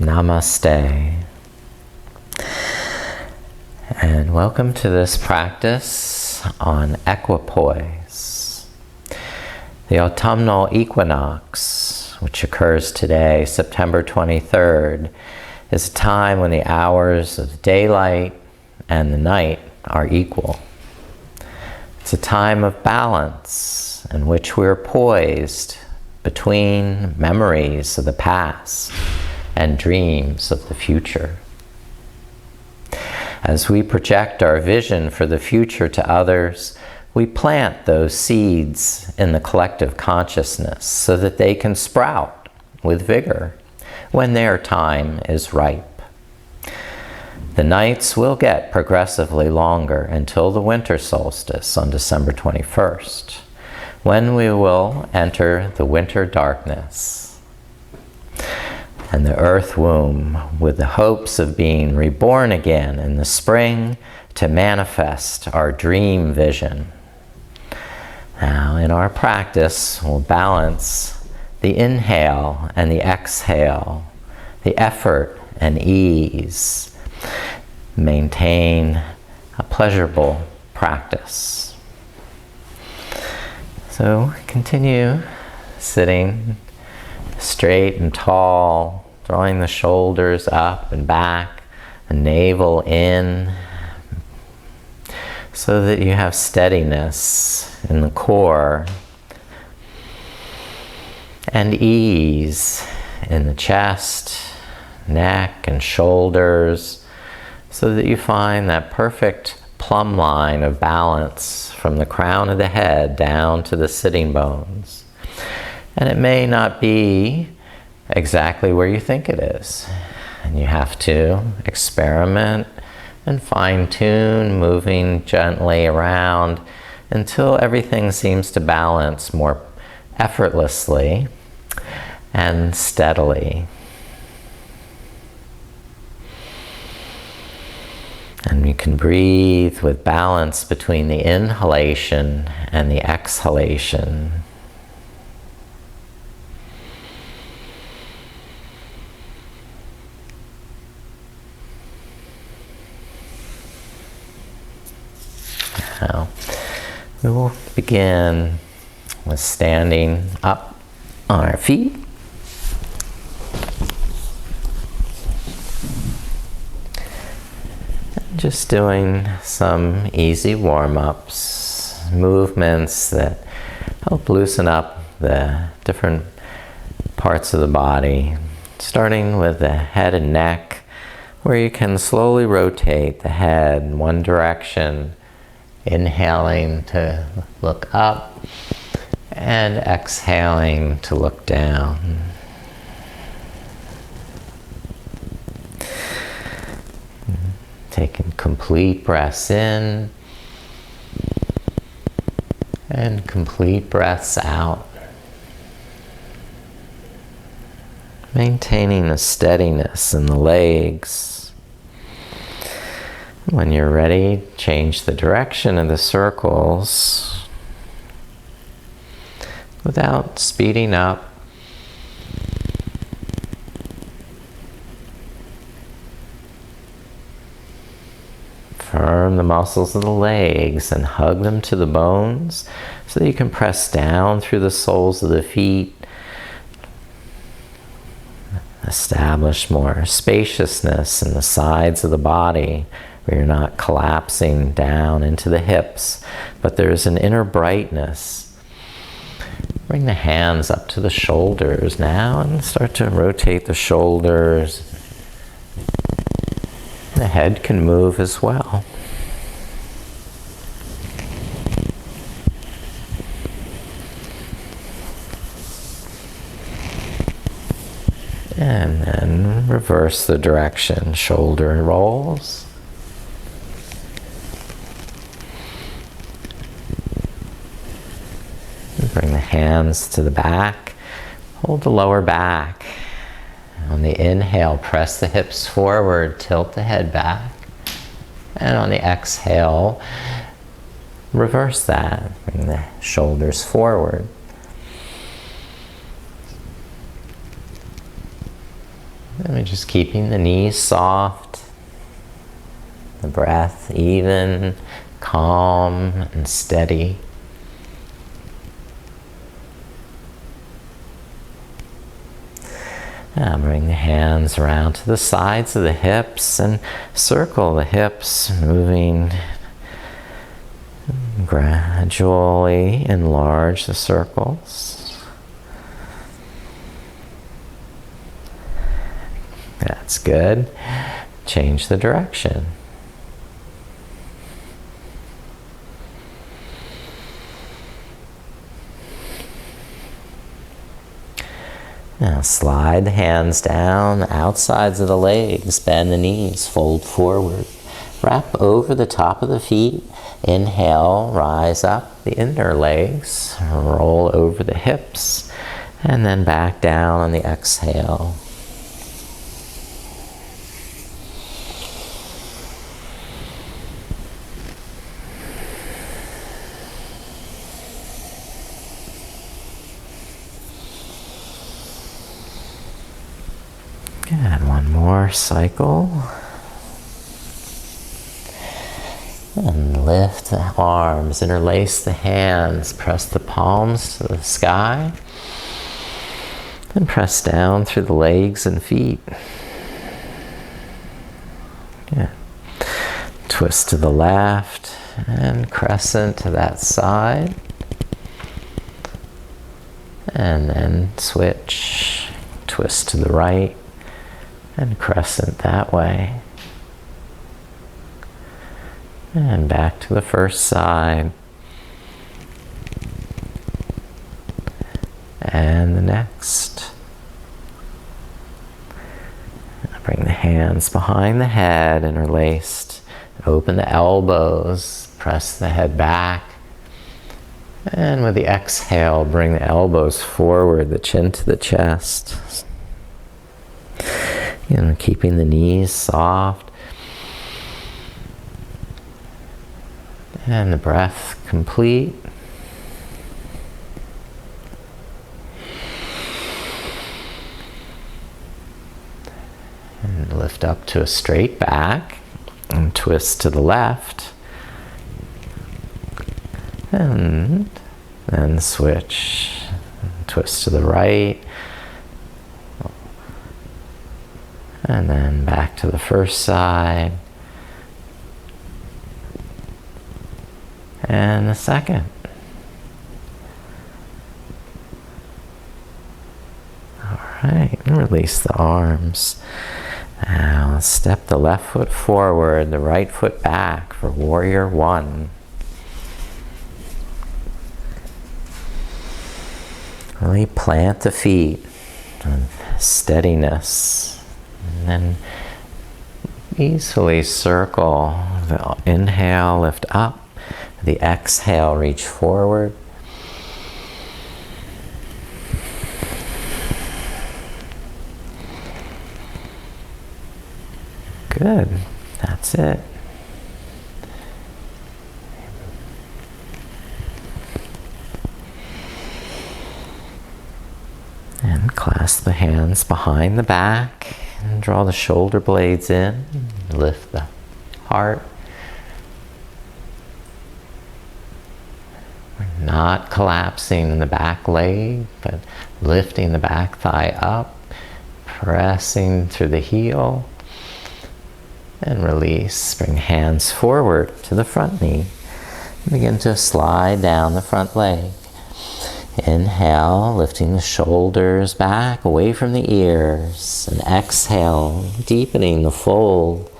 Namaste. And welcome to this practice on Equipoise. The Autumnal Equinox, which occurs today, September 23rd, is a time when the hours of daylight and the night are equal. It's a time of balance in which we're poised between memories of the past and dreams of the future. As we project our vision for the future to others, we plant those seeds in the collective consciousness so that they can sprout with vigor when their time is ripe. The nights will get progressively longer until the Winter Solstice on December 21st, when we will enter the winter darkness and the earth womb with the hopes of being reborn again in the spring to manifest our dream vision. Now, in our practice, we'll balance the inhale and the exhale, the effort and ease. Maintain a pleasurable practice. So continue sitting straight and tall, drawing the shoulders up and back, the navel in, so that you have steadiness in the core and ease in the chest, neck, and shoulders, so that you find that perfect plumb line of balance from the crown of the head down to the sitting bones. And it may not be exactly where you think it is. And you have to experiment and fine-tune, moving gently around until everything seems to balance more effortlessly and steadily. And you can breathe with balance between the inhalation and the exhalation. Now, we will begin with standing up on our feet. Just doing some easy warm-ups, movements that help loosen up the different parts of the body, starting with the head and neck, where you can slowly rotate the head in one direction, inhaling to look up and exhaling to look down. Taking complete breaths in and complete breaths out. Maintaining a steadiness in the legs. When you're ready, change the direction of the circles without speeding up. Firm the muscles of the legs and hug them to the bones so that you can press down through the soles of the feet. Establish more spaciousness in the sides of the body where you're not collapsing down into the hips, but there's an inner brightness. Bring the hands up to the shoulders now and start to rotate the shoulders. The head can move as well. And then reverse the direction, shoulder rolls. Bring the hands to the back, hold the lower back. On the inhale, press the hips forward, tilt the head back. And on the exhale, reverse that, bring the shoulders forward. And we're just keeping the knees soft, the breath even, calm and steady. Now bring the hands around to the sides of the hips and circle the hips, moving. Gradually enlarge the circles. That's good. Change the direction. Now slide the hands down, the outsides of the legs, bend the knees, fold forward. Wrap over the top of the feet. Inhale, rise up the inner legs, roll over the hips, and then back down on the exhale. Good, one more cycle. And lift the arms, interlace the hands, press the palms to the sky, and press down through the legs and feet. Good. Twist to the left and crescent to that side. And then switch, twist to the right and crescent that way. And back to the first side. And the next. Bring the hands behind the head, interlaced. Open the elbows, press the head back. And with the exhale, bring the elbows forward, the chin to the chest. Keeping the knees soft. And the breath complete. And lift up to a straight back and twist to the left. And then switch, twist to the right. And then back to the first side. And the second. All right, and release the arms. Now step the left foot forward, the right foot back for warrior one. Really plant the feet with steadiness. And then easily circle. The inhale, lift up. The exhale, reach forward. Good. That's it. And clasp the hands behind the back and draw the shoulder blades in. Lift the heart. We're not collapsing in the back leg, but lifting the back thigh up, pressing through the heel, and release. Bring hands forward to the front knee. Begin to slide down the front leg. Inhale, lifting the shoulders back away from the ears, and exhale, deepening the fold.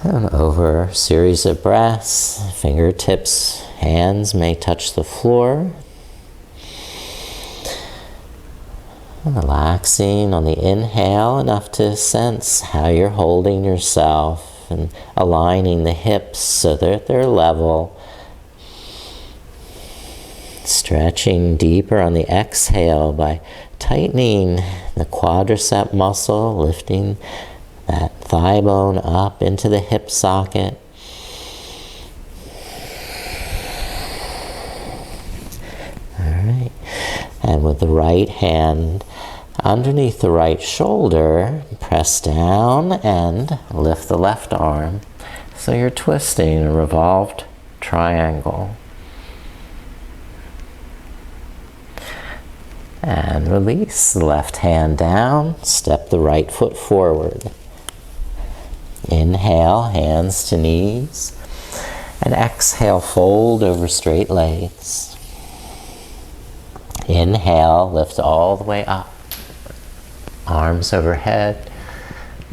And over a series of breaths, fingertips, hands may touch the floor. And relaxing on the inhale, enough to sense how you're holding yourself and aligning the hips so that they're level. Stretching deeper on the exhale by tightening the quadricep muscle, lifting that thigh bone up into the hip socket. All right. And with the right hand, Underneath the right shoulder, press down and lift the left arm. So you're twisting a revolved triangle. And release the left hand down, step the right foot forward. Inhale, hands to knees, and exhale, fold over straight legs. Inhale, lift all the way up. Arms overhead,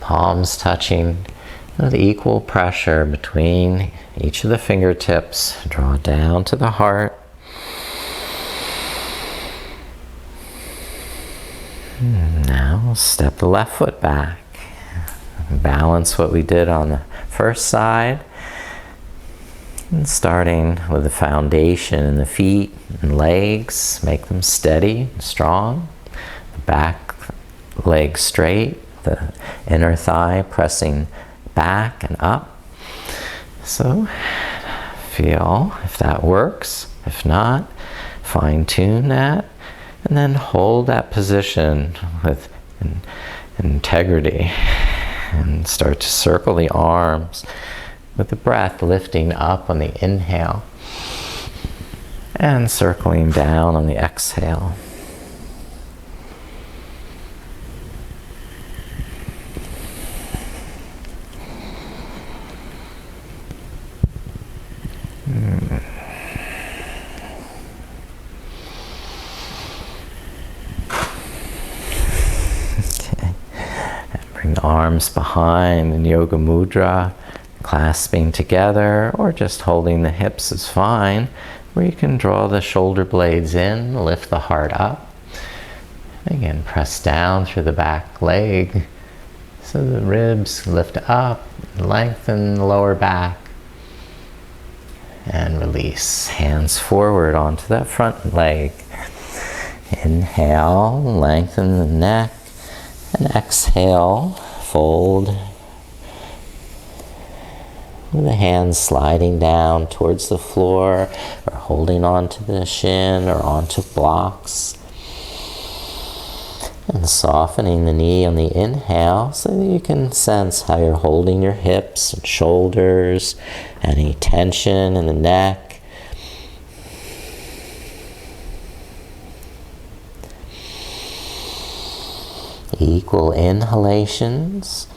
palms touching with equal pressure between each of the fingertips. Draw down to the heart. Now step the left foot back. Balance what we did on the first side. And starting with the foundation in the feet and legs, make them steady and strong. The back leg straight, the inner thigh pressing back and up. So feel if that works. If not, fine tune that. And then hold that position with integrity and start to circle the arms with the breath lifting up on the inhale and circling down on the exhale. Arms behind in Yoga Mudra, clasping together, or just holding the hips is fine, where you can draw the shoulder blades in, lift the heart up. Again, press down through the back leg so the ribs lift up, lengthen the lower back, and release. Hands forward onto that front leg. Inhale, lengthen the neck, and exhale, fold with the hands sliding down towards the floor or holding onto the shin or onto blocks. And softening the knee on the inhale so that you can sense how you're holding your hips and shoulders, any tension in the neck. Equal inhalations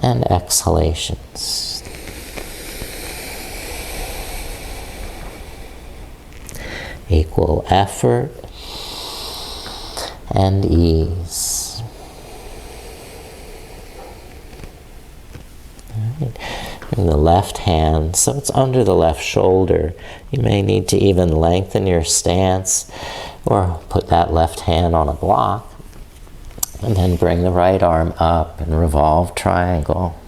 and exhalations. Equal effort and ease. All right. Bring the left hand so it's under the left shoulder. You may need to even lengthen your stance or put that left hand on a block. And then bring the right arm up and revolve triangle.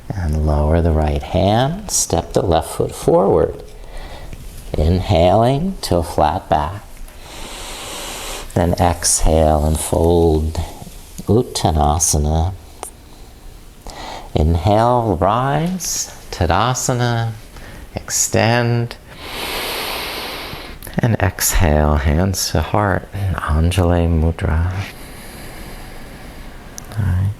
And lower the right hand, step the left foot forward. Inhaling to a flat back. Then exhale and fold Uttanasana. Inhale, rise, Tadasana. Extend and exhale, hands to heart, Anjali Mudra. All right.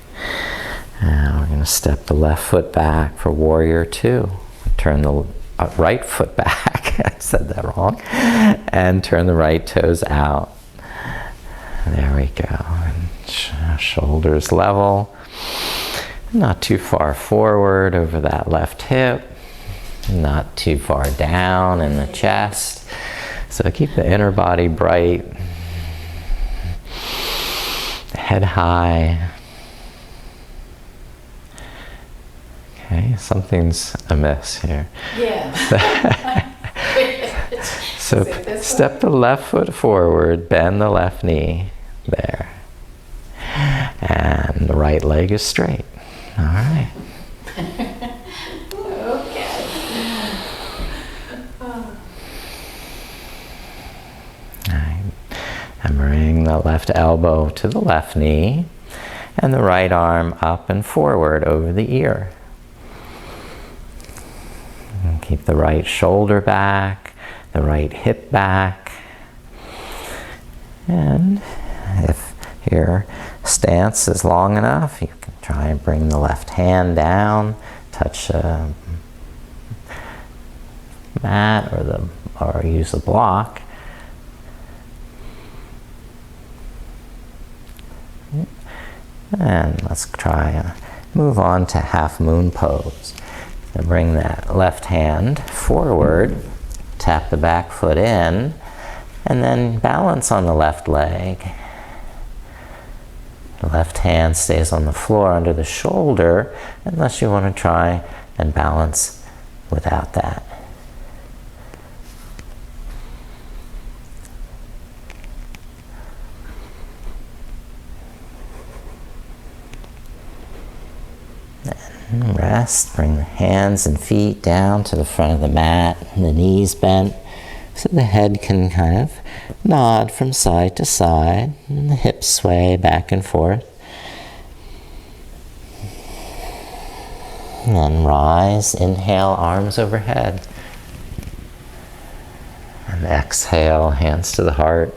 Now we're going to step the left foot back for Warrior Two. Turn the right foot back, I said that wrong, and turn the right toes out. There we go. And shoulders level, not too far forward over that left hip. Not too far down in the chest. So keep the inner body bright. Head high. Okay, something's amiss here. Yeah. So step the left foot forward, bend the left knee. There. And the right leg is straight. All right. And bring the left elbow to the left knee and the right arm up and forward over the ear. And keep the right shoulder back, the right hip back. And if your stance is long enough, you can try and bring the left hand down, touch a mat or use a block. And let's try move on to half moon pose. And bring that left hand forward, tap the back foot in, and then balance on the left leg. The left hand stays on the floor under the shoulder, unless you want to try and balance without that. And rest, bring the hands and feet down to the front of the mat, and the knees bent, so the head can kind of nod from side to side, and the hips sway back and forth. And then rise, inhale, arms overhead. And exhale, hands to the heart.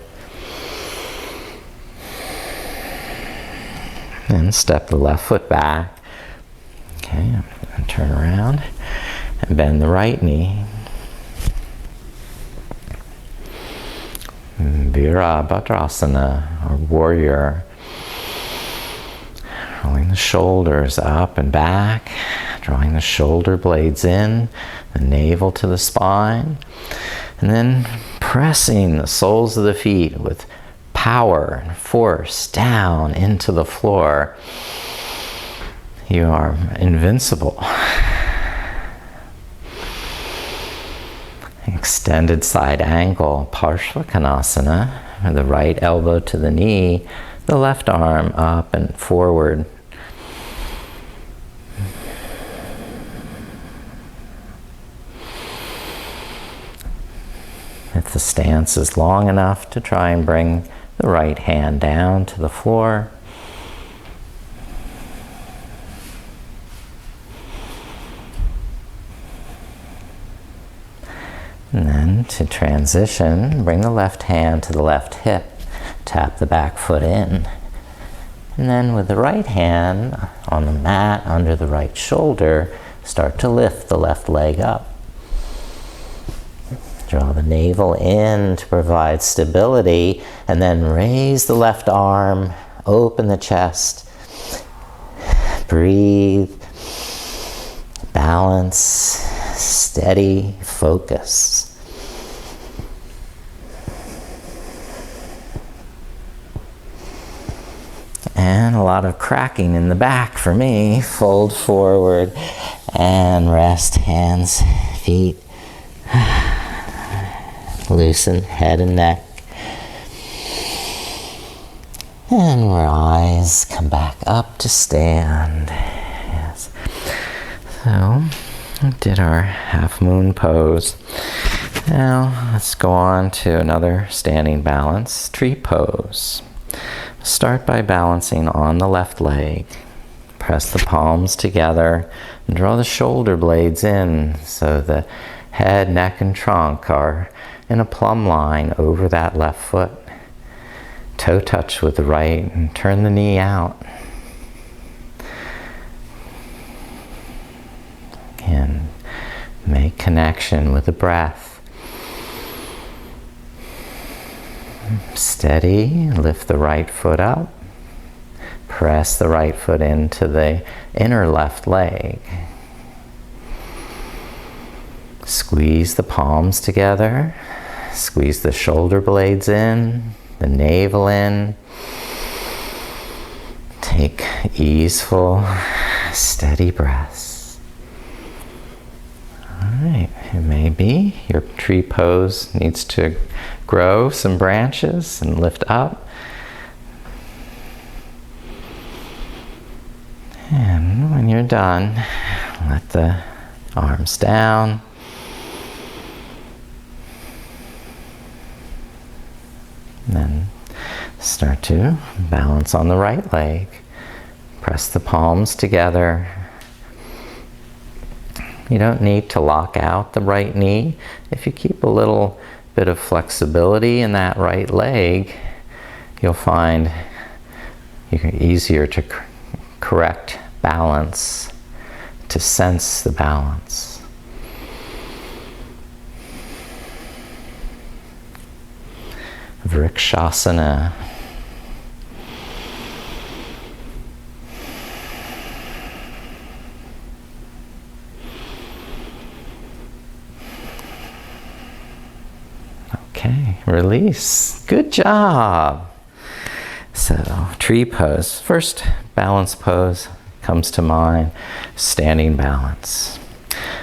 And step the left foot back. Okay, I'm going to turn around and bend the right knee. Virabhadrasana, or warrior. Rolling the shoulders up and back, drawing the shoulder blades in, the navel to the spine, and then pressing the soles of the feet with power and force down into the floor. You are invincible. Extended side angle, Parshvakonasana, the right elbow to the knee, the left arm up and forward. If the stance is long enough, to try and bring the right hand down to the floor. And then to transition, bring the left hand to the left hip, tap the back foot in. And then with the right hand on the mat under the right shoulder, start to lift the left leg up. Draw the navel in to provide stability, and then raise the left arm, open the chest, breathe, balance, steady, focus. And a lot of cracking in the back for me. Fold forward and rest, hands, feet. Loosen head and neck. And rise, come back up to stand. Yes. So, we did our half moon pose. Now, let's go on to another standing balance, tree pose. Start by balancing on the left leg. Press the palms together and draw the shoulder blades in so the head, neck, and trunk are in a plumb line over that left foot. Toe touch with the right and turn the knee out. And make connection with the breath. Steady, lift the right foot up. Press the right foot into the inner left leg. Squeeze the palms together. Squeeze the shoulder blades in, the navel in. Take easeful, steady breaths. Alright, it may be your tree pose needs to grow some branches and lift up. And when you're done, let the arms down. And then start to balance on the right leg. Press the palms together. You don't need to lock out the right knee. If you keep a little bit of flexibility in that right leg, you'll find easier to correct balance, to sense the balance. Vrikshasana. Okay, release. Good job. So, tree pose. First balance pose comes to mind, standing balance.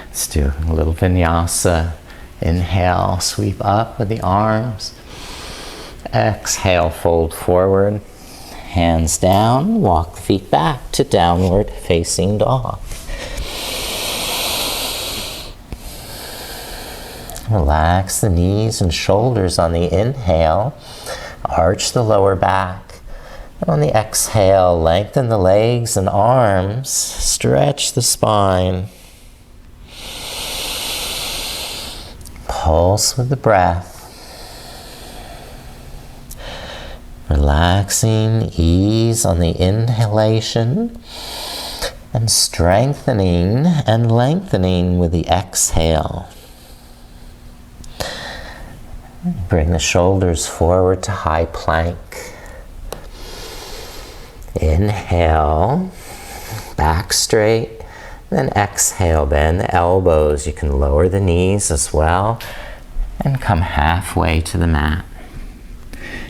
Let's do a little vinyasa. Inhale, sweep up with the arms. Exhale, fold forward. Hands down, walk the feet back to downward facing dog. Relax the knees and shoulders on the inhale. Arch the lower back. And on the exhale, lengthen the legs and arms. Stretch the spine. Pulse with the breath. Relaxing ease on the inhalation and strengthening and lengthening with the exhale. Bring the shoulders forward to high plank. Inhale, back straight. Then exhale, bend the elbows. You can lower the knees as well and come halfway to the mat.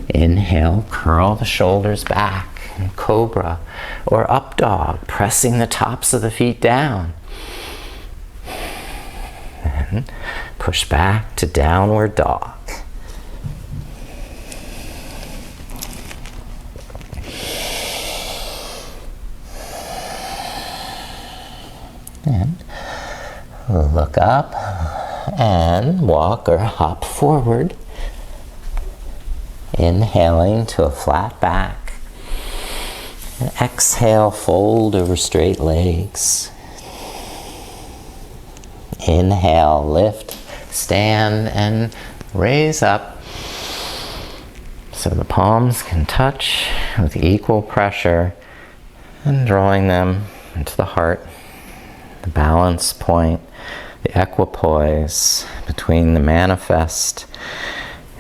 Inhale, curl the shoulders back in cobra or up dog, pressing the tops of the feet down. Then push back to downward dog. And look up and walk or hop forward. Inhaling to a flat back. And exhale, fold over straight legs. Inhale, lift, stand, and raise up so the palms can touch with equal pressure and drawing them into the heart. The balance point, the equipoise between the manifest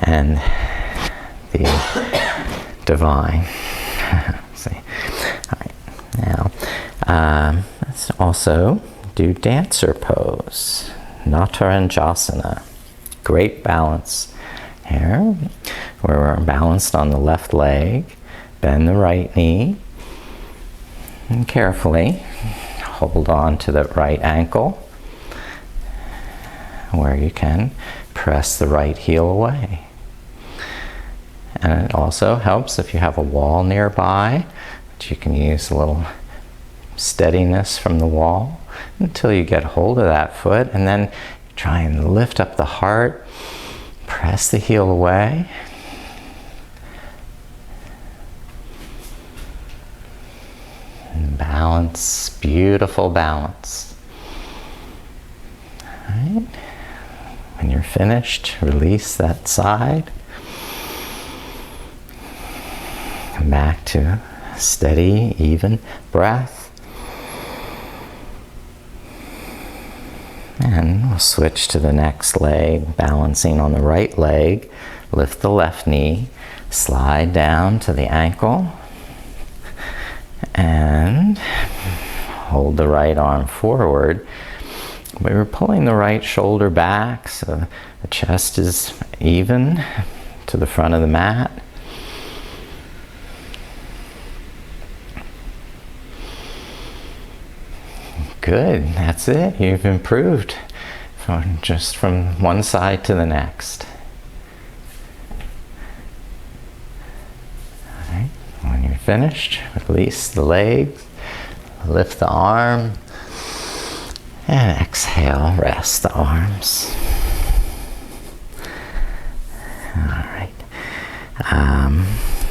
and the divine. See. All right. Now, let's also do dancer pose, Nataranjasana. Great balance here, where we're balanced on the left leg. Bend the right knee, and carefully hold on to the right ankle, where you can press the right heel away. And it also helps if you have a wall nearby, that you can use a little steadiness from the wall until you get hold of that foot, and then try and lift up the heart, press the heel away. And balance, beautiful balance. All right. When you're finished, release that side. Come back to steady, even breath. And we'll switch to the next leg, balancing on the right leg. Lift the left knee, slide down to the ankle, and hold the right arm forward. We were pulling the right shoulder back so the chest is even to the front of the mat. Good, that's it. You've improved just from one side to the next. All right. When you're finished, release the legs, lift the arm, and exhale, rest the arms. All right.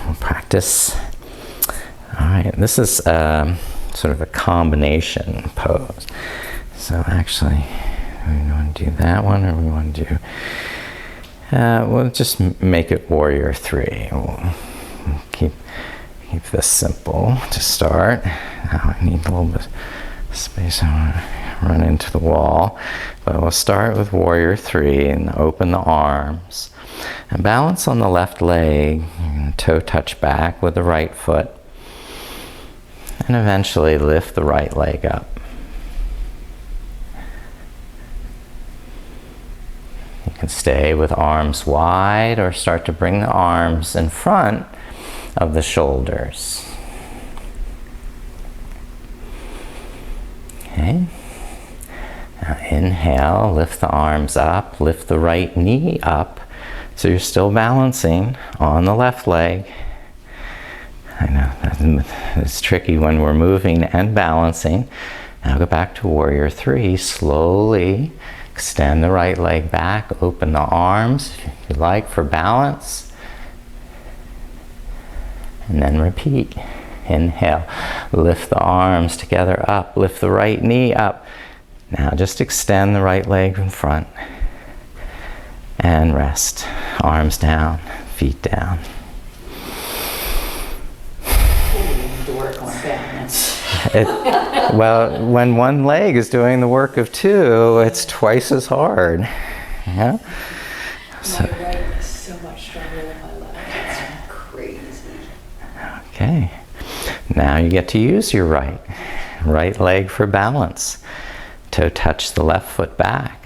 We'll practice. All right, this is sort of a combination pose. So actually, we want to do that one, or we want to do, we'll just make it warrior 3. We'll keep this simple to start. Now I need a little bit of space. I want to run into the wall. But we'll start with warrior 3 and open the arms. And balance on the left leg. You're going to toe touch back with the right foot. And eventually lift the right leg up. You can stay with arms wide or start to bring the arms in front of the shoulders. Okay. Now inhale, lift the arms up, lift the right knee up. So you're still balancing on the left leg. I know it's tricky when we're moving and balancing. Now go back to warrior 3. Slowly extend the right leg back, open the arms if you like for balance. And then repeat. Inhale, lift the arms together up, lift the right knee up. Now just extend the right leg in front. And rest. Arms down, feet down. Well, when one leg is doing the work of 2, it's twice as hard. Yeah? My right is so much stronger than my left. It's crazy. Okay. Now you get to use your right leg for balance. Toe touch the left foot back.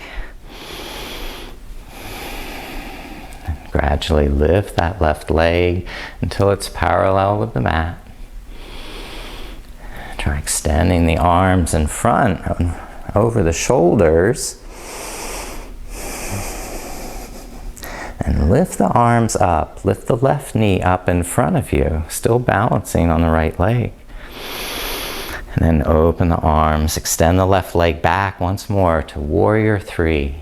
And gradually lift that left leg until it's parallel with the mat. Try extending the arms in front, over the shoulders. And lift the arms up. Lift the left knee up in front of you, still balancing on the right leg. And then open the arms. Extend the left leg back once more to warrior 3.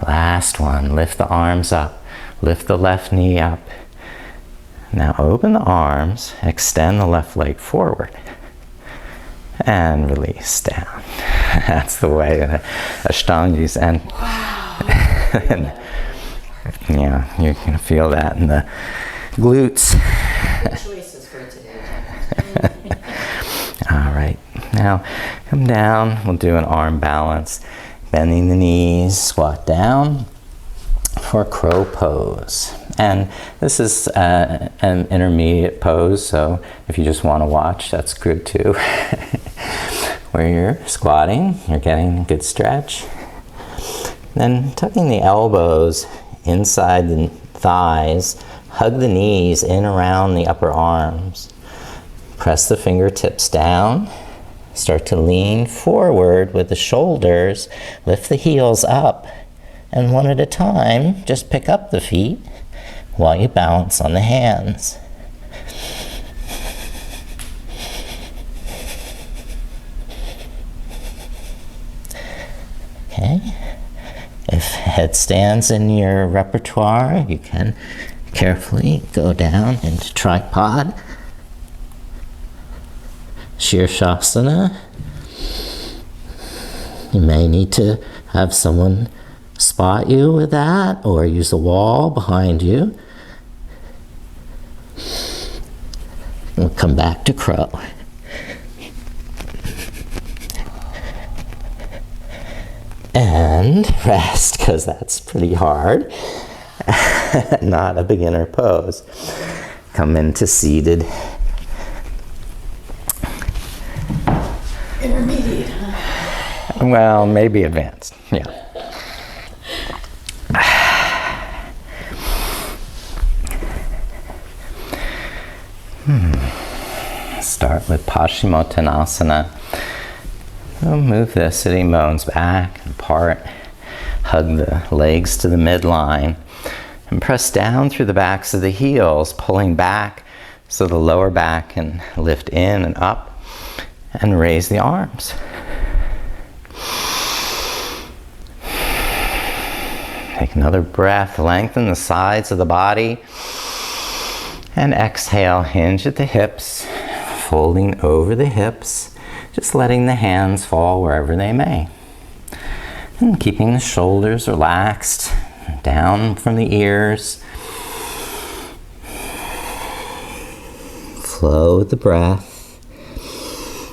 Last one. Lift the arms up. Lift the left knee up. Now open the arms, extend the left leg forward, and release down. That's the way Ashtangis and, Wow. and yeah, you're going to feel that in the glutes. Good choices for today. All right, now come down. We'll do an arm balance, bending the knees, squat down for crow pose. And this is an intermediate pose, so if you just want to watch, that's good too. Where you're squatting, you're getting a good stretch. Then tucking the elbows inside the thighs, hug the knees in around the upper arms. Press the fingertips down. Start to lean forward with the shoulders. Lift the heels up. And one at a time, just pick up the feet while you balance on the hands. Okay. If headstands in your repertoire, you can carefully go down into tripod, Shirshasana. You may need to have someone spot you with that, or use a wall behind you. We'll come back to crow. And rest, because that's pretty hard. Not a beginner pose. Come into seated. Intermediate, huh? Well, maybe advanced, yeah. Start with Paschimottanasana. We'll move the sitting bones back and apart. Hug the legs to the midline. And press down through the backs of the heels, pulling back so the lower back can lift in and up. And raise the arms. Take another breath. Lengthen the sides of the body. And exhale, hinge at the hips, folding over the hips. just letting the hands fall wherever they may. And keeping the shoulders relaxed, down from the ears. Flow with the breath.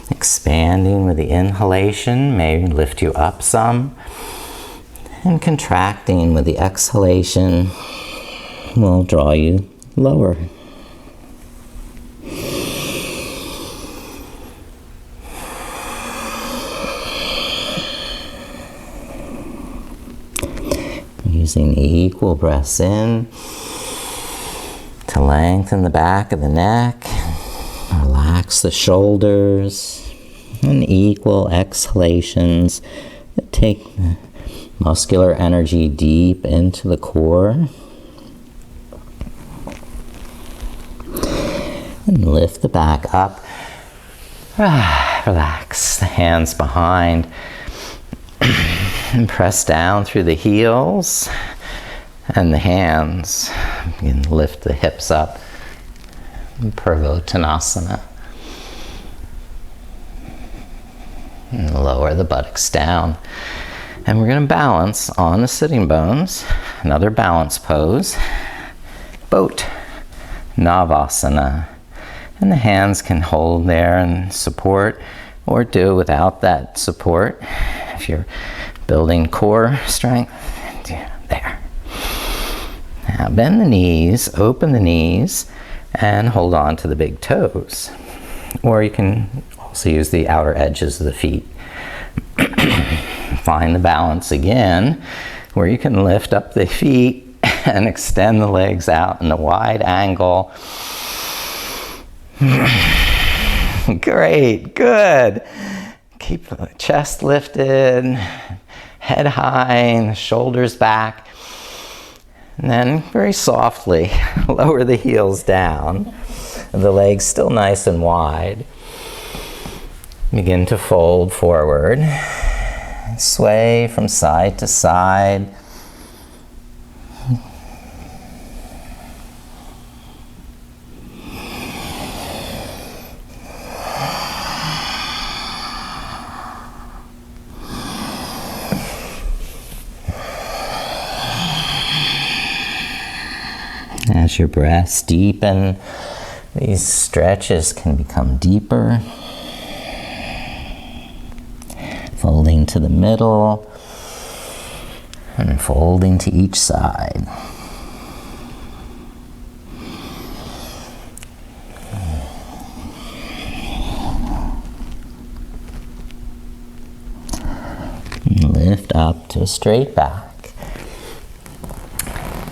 Expanding with the inhalation may lift you up some. And contracting with the exhalation will draw you lower. Using equal breaths in to lengthen the back of the neck, relax the shoulders, and equal exhalations that take muscular energy deep into the core. And lift the back up. Relax the hands behind. And press down through the heels and the hands. Begin to lift the hips up. Purvottanasana. And lower the buttocks down. And we're going to balance on the sitting bones. Another balance pose. Boat. Navasana. And the hands can hold there and support, or do without that support. If you're building core strength, there. Now bend the knees, open the knees, and hold on to the big toes. Or you can also use the outer edges of the feet. Find the balance again, where you can lift up the feet and extend the legs out in a wide angle. Great, good. Keep the chest lifted, head high, and the shoulders back. And then very softly lower the heels down. The legs still nice and wide. Begin to fold forward. Sway from side to side. As your breaths deepen, these stretches can become deeper. Folding to the middle and folding to each side. And lift up to a straight back.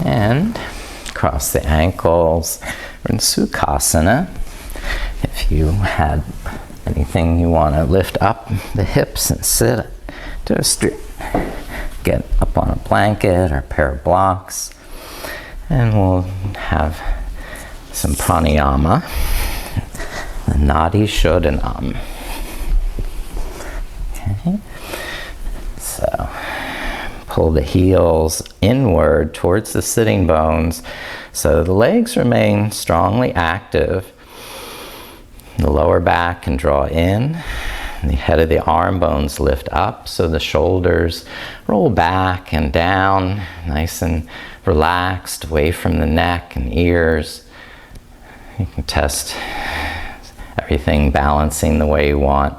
And cross the ankles. We're in Sukhasana. If you had anything you want to lift up the hips and sit to a straight, get up on a blanket or a pair of blocks, and we'll have some pranayama, the Nadi Shodhanam. Okay. So pull the heels inward towards the sitting bones so the legs remain strongly active. The lower back can draw in. The head of the arm bones lift up so the shoulders roll back and down, nice and relaxed, away from the neck and ears. You can test everything balancing the way you want.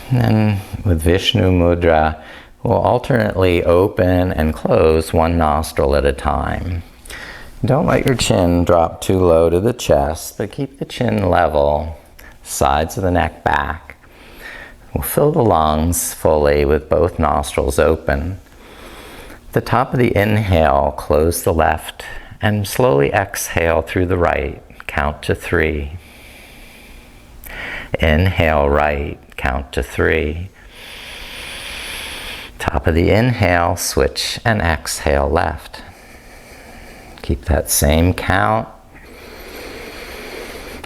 And then with Vishnu Mudra, we'll alternately open and close one nostril at a time. Don't let your chin drop too low to the chest, but keep the chin level, sides of the neck back. We'll fill the lungs fully with both nostrils open. At the top of the inhale, close the left and slowly exhale through the right. Count to 3. Inhale right, count to 3. Top of the inhale, switch and exhale left. Keep that same count.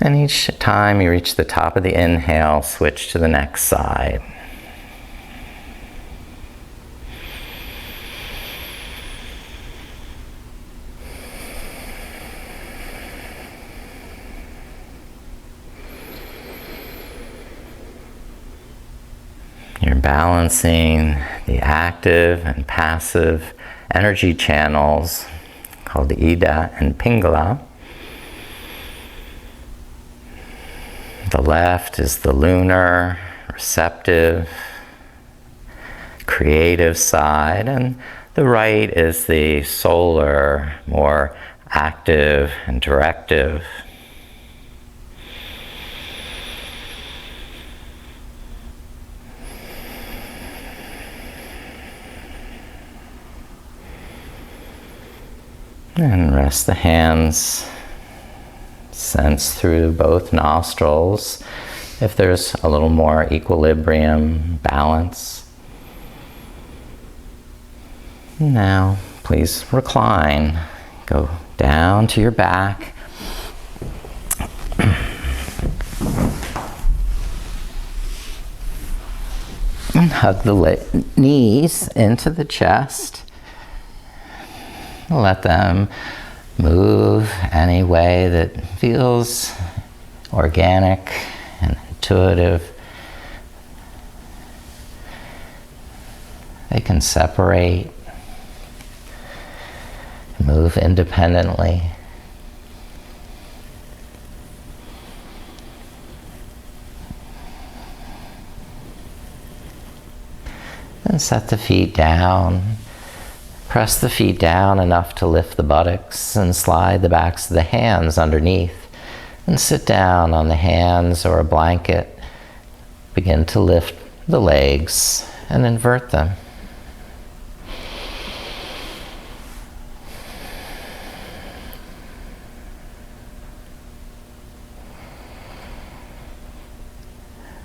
And each time you reach the top of the inhale, switch to the next side. You're balancing the active and passive energy channels called Ida and Pingala. The left is the lunar, receptive, creative side, and the right is the solar, more active and directive. And rest the hands, sense through both nostrils if there's a little more equilibrium, balance. Now, please recline. Go down to your back. And hug the knees into the chest. Let them move any way that feels organic and intuitive. They can separate, move independently. And set the feet down. Press the feet down enough to lift the buttocks and slide the backs of the hands underneath. And sit down on the hands or a blanket. Begin to lift the legs and invert them.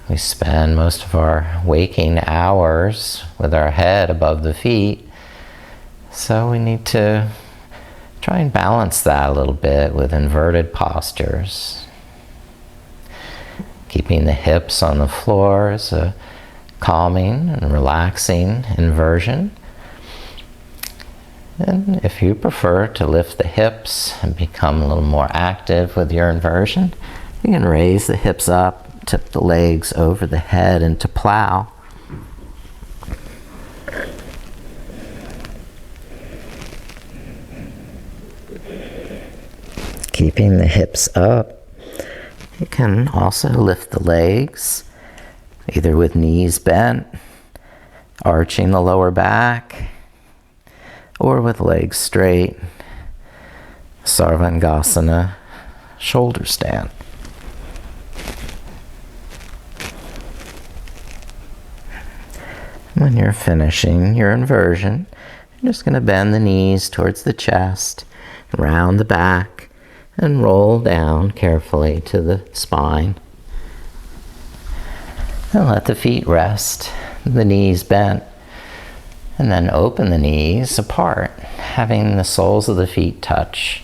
We spend most of our waking hours with our head above the feet. So we need to try and balance that a little bit with inverted postures. Keeping the hips on the floor is a calming and relaxing inversion. And if you prefer to lift the hips and become a little more active with your inversion, you can raise the hips up, tip the legs over the head into plow. Keeping the hips up, you can also lift the legs, either with knees bent, arching the lower back, or with legs straight, Sarvangasana, shoulder stand. When you're finishing your inversion, you're just going to bend the knees towards the chest, round the back, and roll down carefully to the spine. And let the feet rest, the knees bent. And then open the knees apart, having the soles of the feet touch.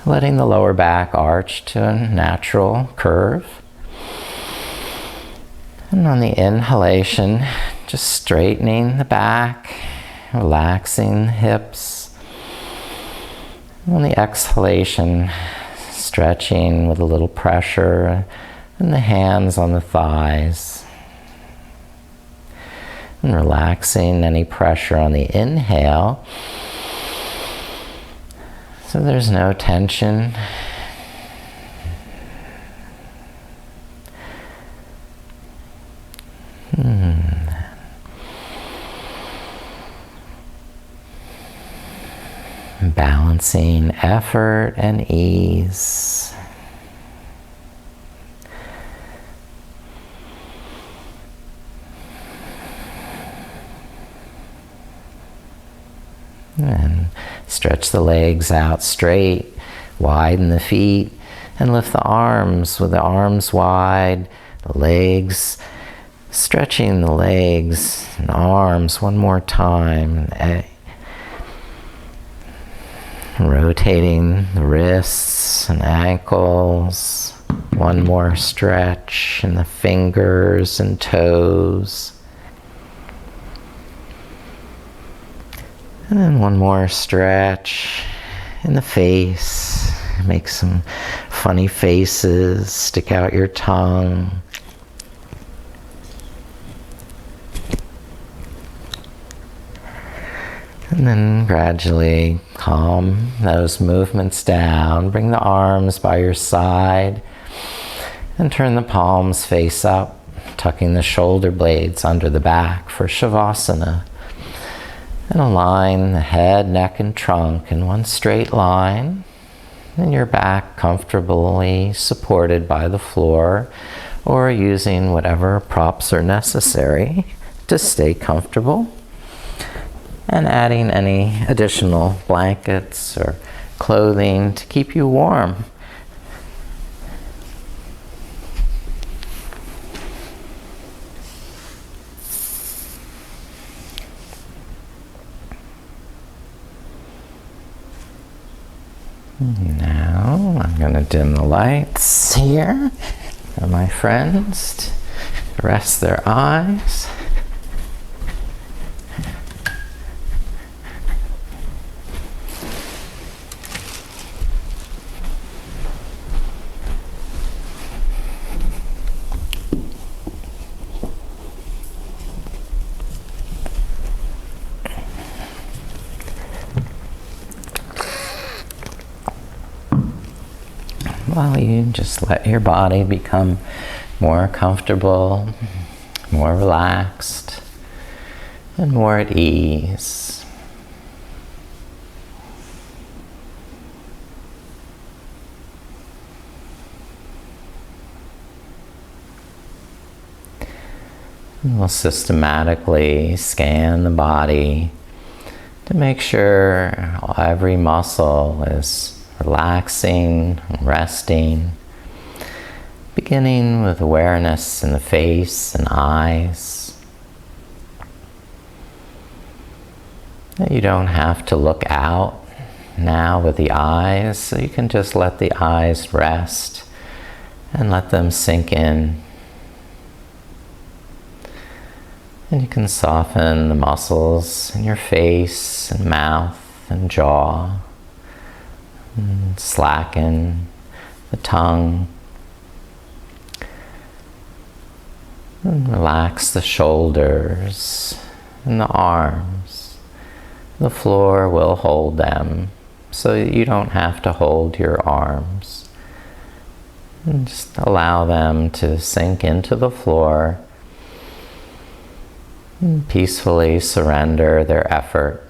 Letting the lower back arch to a natural curve. And on the inhalation, just straightening the back, relaxing the hips. On the exhalation, stretching with a little pressure and the hands on the thighs. And relaxing any pressure on the inhale. So there's no tension. Balancing effort and ease. And stretch the legs out straight, widen the feet, and lift the arms with the arms wide, the legs, stretching the legs and arms one more time. Rotating the wrists and ankles. One more stretch in the fingers and toes. And then one more stretch in the face. Make some funny faces. Stick out your tongue. And then gradually calm those movements down. Bring the arms by your side and turn the palms face up, tucking the shoulder blades under the back for Shavasana. And align the head, neck, and trunk in one straight line. And your back comfortably supported by the floor, or using whatever props are necessary to stay comfortable. And adding any additional blankets or clothing to keep you warm. Now I'm going to dim the lights here for my friends to rest their eyes. While you just let your body become more comfortable, more relaxed, and more at ease. And we'll systematically scan the body to make sure every muscle is relaxing, resting, beginning with awareness in the face and eyes. You don't have to look out now with the eyes, so you can just let the eyes rest and let them sink in. And you can soften the muscles in your face and mouth and jaw. And slacken the tongue. And relax the shoulders and the arms. The floor will hold them, so you don't have to hold your arms. And just allow them to sink into the floor and peacefully surrender their effort.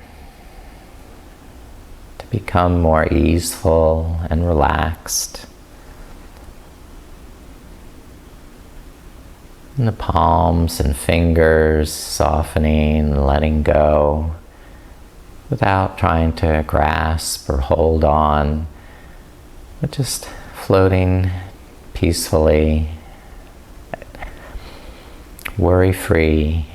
Become more easeful and relaxed. And the palms and fingers softening and letting go without trying to grasp or hold on, but just floating peacefully, worry-free.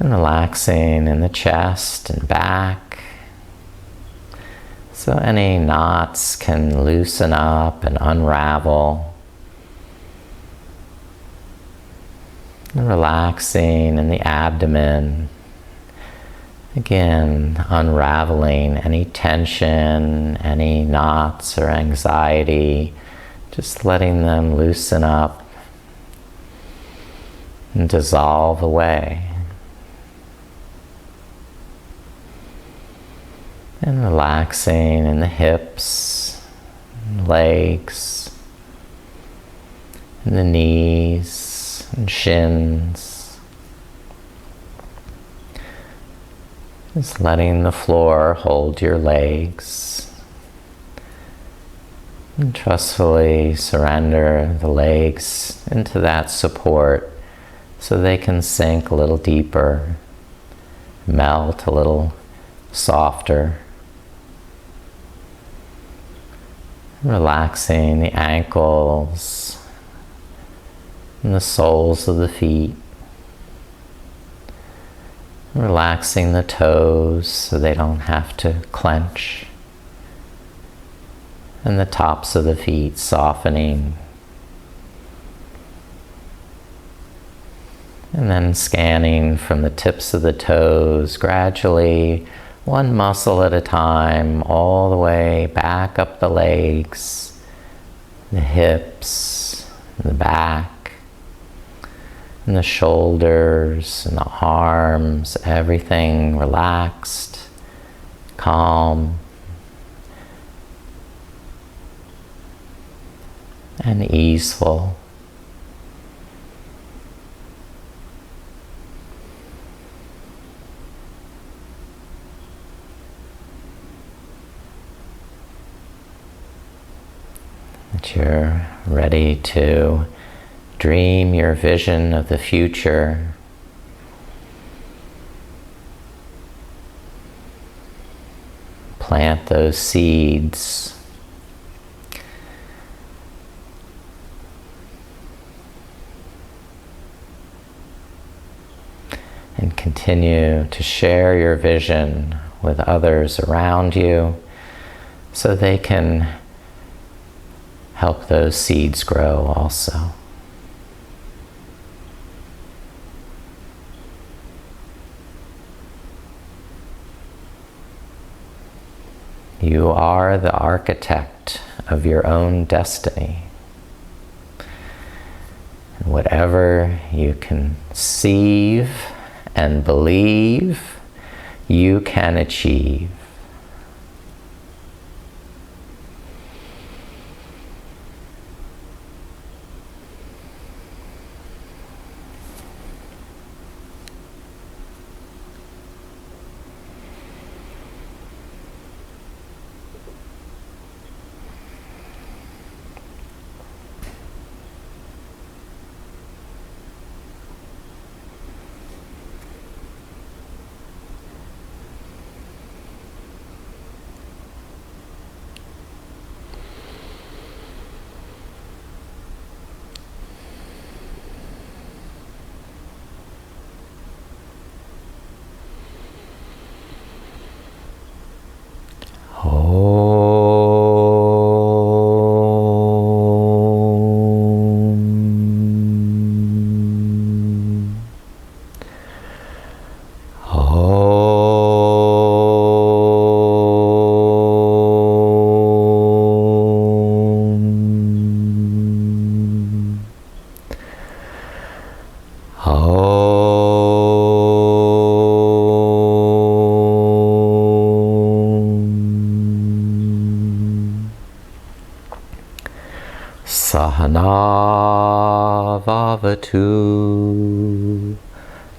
And relaxing in the chest and back. So any knots can loosen up and unravel. And relaxing in the abdomen. Again, unraveling any tension, any knots or anxiety. Just letting them loosen up and dissolve away. And relaxing in the hips, legs, and the knees and shins. Just letting the floor hold your legs. And trustfully surrender the legs into that support so they can sink a little deeper, melt a little softer. Relaxing the ankles and the soles of the feet. Relaxing the toes so they don't have to clench. And the tops of the feet softening. And then scanning from the tips of the toes gradually, one muscle at a time, all the way back up the legs, the hips, the back, And the shoulders and the arms, everything relaxed, calm, and easeful. That you're ready to dream your vision of the future. Plant those seeds. And continue to share your vision with others around you so they can help those seeds grow also. You are the architect of your own destiny. And whatever you conceive and believe, you can achieve. Sahana vavatu,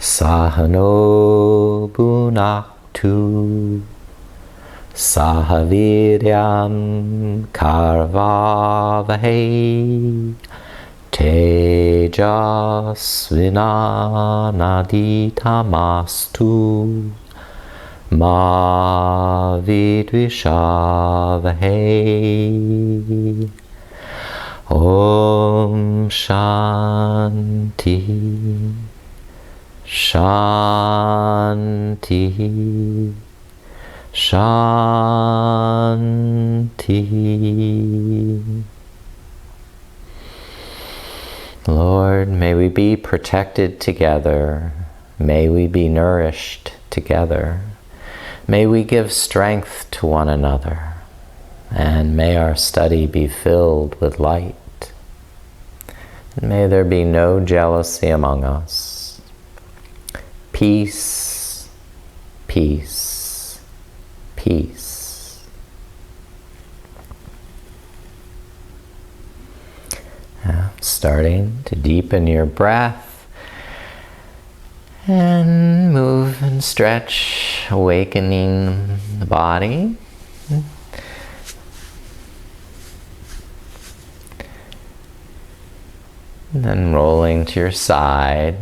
sahano bhunaktu, sahaviryam karvavahe, tejasvinanaditamastu, ma vidvishavahe. Om Shanti, Shanti, Shanti. Lord, may we be protected together. May we be nourished together. May we give strength to one another. And may our study be filled with light. May there be no jealousy among us. Peace, peace, peace. Now, starting to deepen your breath and move and stretch, awakening the body. And then rolling to your side,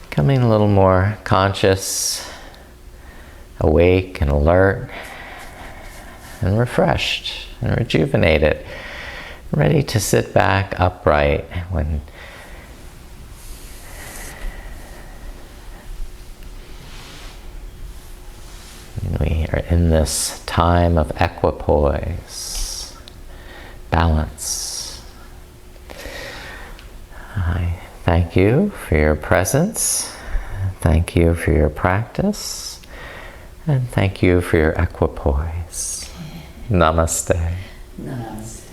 becoming a little more conscious, awake and alert, and refreshed and rejuvenated, ready to sit back upright when we are in this time of equipoise, balance. I thank you for your presence, thank you for your practice, and thank you for your equipoise. Namaste. Namaste.